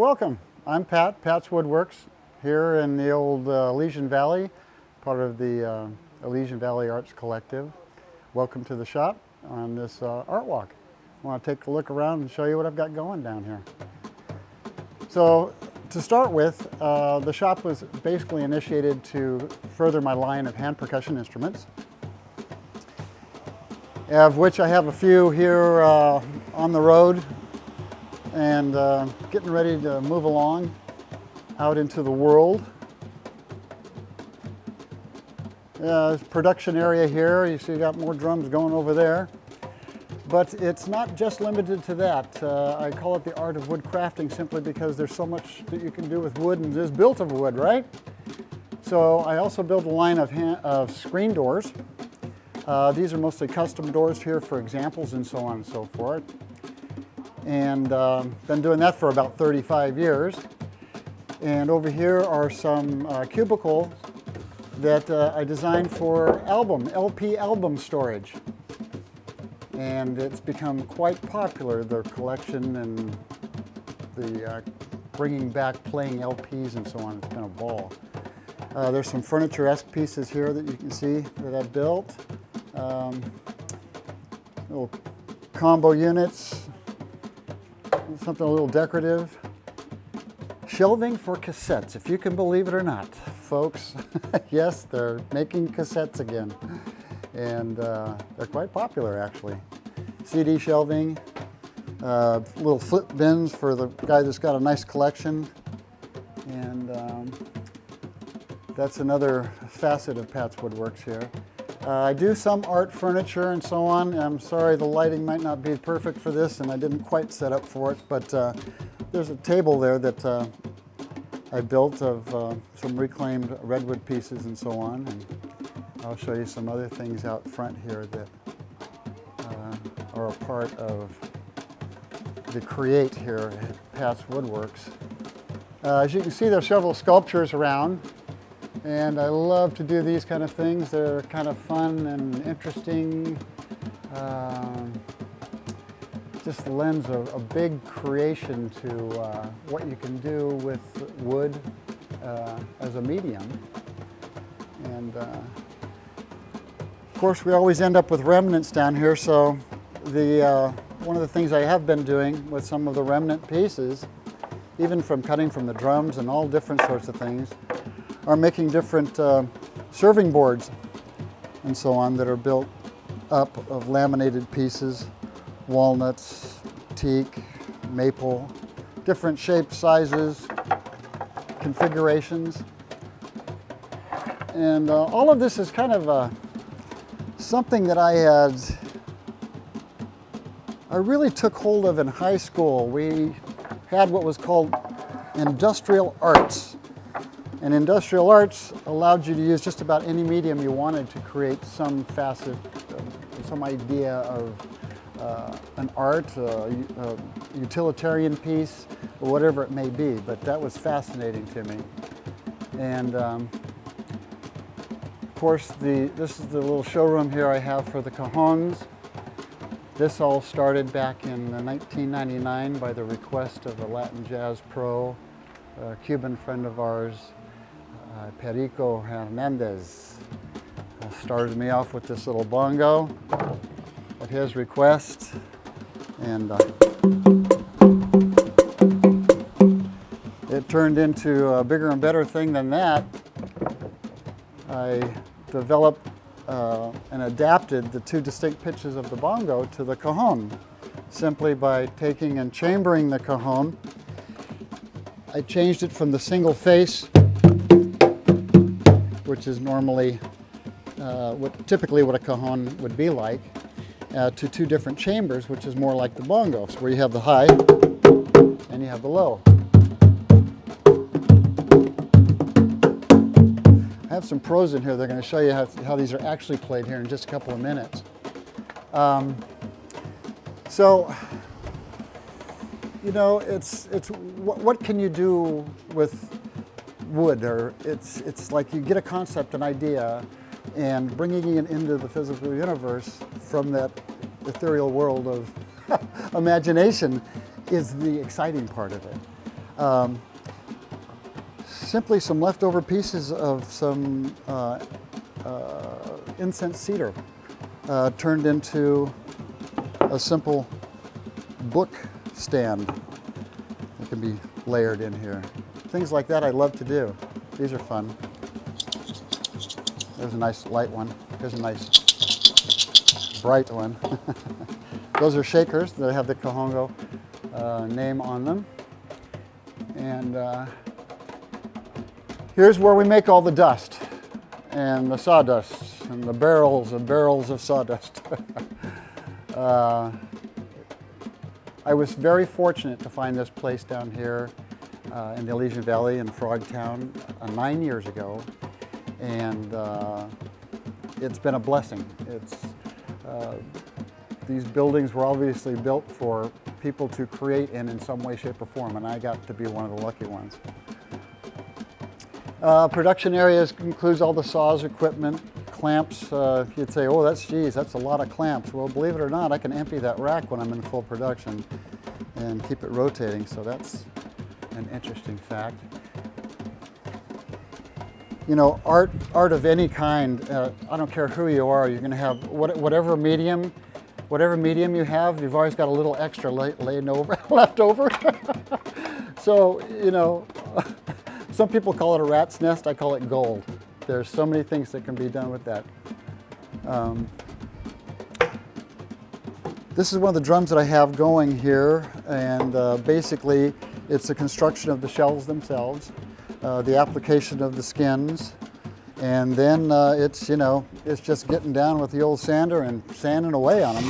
welcome. I'm Pat, Pat's Woodworks, here in the old Elysian Valley, part of the Elysian Valley Arts Collective. Welcome to the shop on this art walk. I want to take a look around and show you what I've got going down here. So to start with, the shop was basically initiated to further my line of hand percussion instruments, of which I have a few here on the road and getting ready to move along out into the world. Production area here, you see you got more drums going over there. But it's not just limited to that. I call it the art of wood crafting simply because there's so much that you can do with wood and is built of wood, right? So I also built a line of screen doors. These are mostly custom doors here for examples and so on and so forth. And been doing that for about 35 years. And over here are some cubicles that I designed for LP album storage. And it's become quite popular, the collection and the bringing back playing LPs and so on. It's been a ball. There's some furniture-esque pieces here that you can see that I've built. Little combo units, something a little decorative. Shelving for cassettes, if you can believe it or not, folks. Yes, they're making cassettes again. And they're quite popular, actually. CD shelving, little flip bins for the guy that's got a nice collection. And that's another facet of Pat's Woodworks here. I do some art furniture and so on. I'm sorry the lighting might not be perfect for this and I didn't quite set up for it, but there's a table there that I built of some reclaimed redwood pieces and so on. And I'll show you some other things out front here that are a part of the create here at Pat's Woodworks. As you can see, there's several sculptures around, and I love to do these kind of things. They're kind of fun and interesting. Just lends a big creation to what you can do with wood as a medium. And of course, we always end up with remnants down here, so one of the things I have been doing with some of the remnant pieces, even from cutting from the drums and all different sorts of things, are making different serving boards and so on that are built up of laminated pieces, walnuts, teak, maple, different shapes, sizes, configurations. And all of this is kind of something that I really took hold of in high school. We had what was called industrial arts. And industrial arts allowed you to use just about any medium you wanted to create some facet, some idea of an art, a utilitarian piece, or whatever it may be. But that was fascinating to me. And of course, this is the little showroom here I have for the cajones. This all started back in 1999 by the request of a Latin jazz pro, a Cuban friend of ours, Perico Hernandez. Started me off with this little bongo at his request, and it turned into a bigger and better thing than that. I developed and adapted the two distinct pitches of the bongo to the cajon, simply by taking and chambering the cajon. I changed it from the single face, which is normally typically what a cajon would be like, to two different chambers, which is more like the bongos, where you have the high and you have the low. I have some pros in here. They're going to show you how these are actually played here in just a couple of minutes. So, you know, it's what can you do with wood? Or it's like you get a concept, an idea, and bringing it into the physical universe from that ethereal world of imagination is the exciting part of it. Simply some leftover pieces of some incense cedar turned into a simple book stand that can be layered in here. Things like that I love to do. These are fun. There's a nice light one. Here's a nice bright one. Those are shakers that have the Kahongo name on them. And here's where we make all the dust and the sawdust and the barrels of sawdust. I was very fortunate to find this place down here in the Elysian Valley in Frogtown 9 years ago, and it's been a blessing. These buildings were obviously built for people to create in some way, shape, or form, and I got to be one of the lucky ones. Production areas includes all the saws, equipment, clamps. You'd say, oh, that's a lot of clamps. Well, believe it or not, I can empty that rack when I'm in full production and keep it rotating, so that's an interesting fact. You know, art of any kind, I don't care who you are, you're going to have whatever medium you have, you've always got a little extra left over. So, you know, some people call it a rat's nest, I call it gold. There's so many things that can be done with that. This is one of the drums that I have going here, and basically it's the construction of the shells themselves, the application of the skins, and then it's just getting down with the old sander and sanding away on them.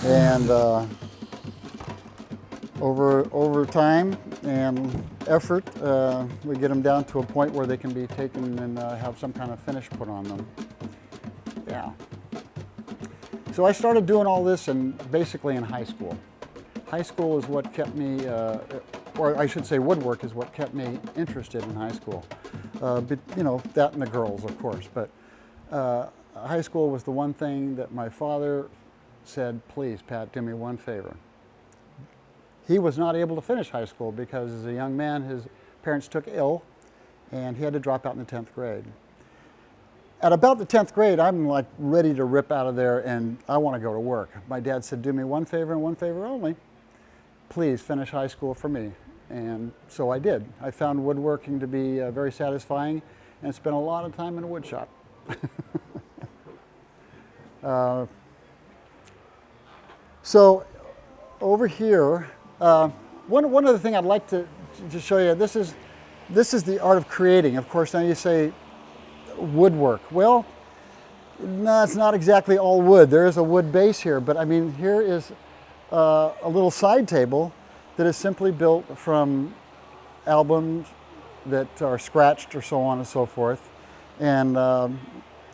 And over time and effort, we get them down to a point where they can be taken and have some kind of finish put on them. Yeah. So I started doing all this basically in high school. High school is what kept me, or I should say woodwork is what kept me interested in high school. But, you know, that and the girls, of course. But high school was the one thing that my father said, please, Pat, do me one favor. He was not able to finish high school because as a young man, his parents took ill and he had to drop out in the 10th grade. At about the 10th grade, I'm like ready to rip out of there and I want to go to work. My dad said, do me one favor and one favor only. Please finish high school for me. And so I did. I found woodworking to be very satisfying and spent a lot of time in a wood shop. So over here, one other thing I'd like to show you, this is the art of creating. Of course, now you say woodwork. Well, no, it's not exactly all wood. There is a wood base here, but I mean, here is a little side table that is simply built from albums that are scratched or so on and so forth. And the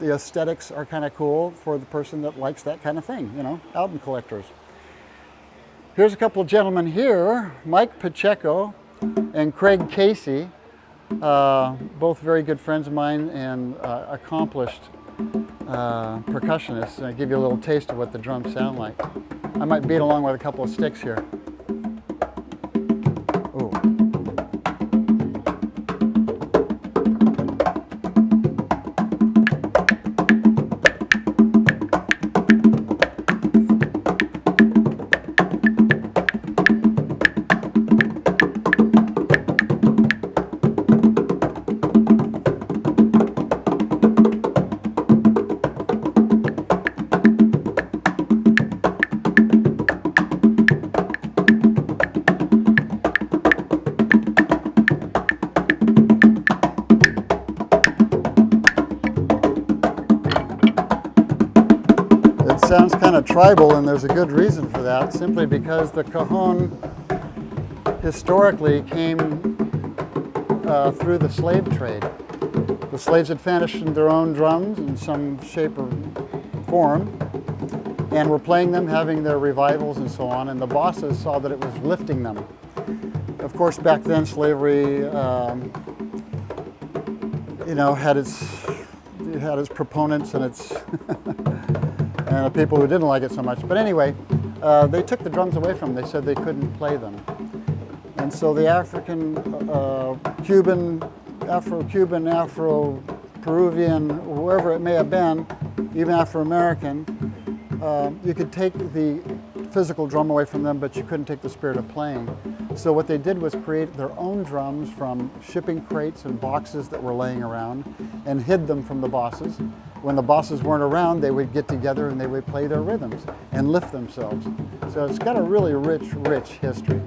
aesthetics are kind of cool for the person that likes that kind of thing, you know, album collectors. Here's a couple of gentlemen here, Mike Pacheco and Craig Casey, both very good friends of mine and accomplished percussionists. And I give you a little taste of what the drums sound like. I might beat along with a couple of sticks here. Ooh. Sounds kind of tribal, and there's a good reason for that, simply because the cajon historically came through the slave trade. The slaves had fashioned their own drums in some shape or form and were playing them, having their revivals and so on, and the bosses saw that it was lifting them. Of course, back then slavery had had its proponents and its and the people who didn't like it so much. But anyway, they took the drums away from them. They said they couldn't play them. And so the African, Cuban, Afro-Cuban, Afro-Peruvian, whoever it may have been, even Afro-American, you could take the physical drum away from them, but you couldn't take the spirit of playing. So what they did was create their own drums from shipping crates and boxes that were laying around and hid them from the bosses. When the bosses weren't around, they would get together and they would play their rhythms and lift themselves. So it's got a really rich, rich history.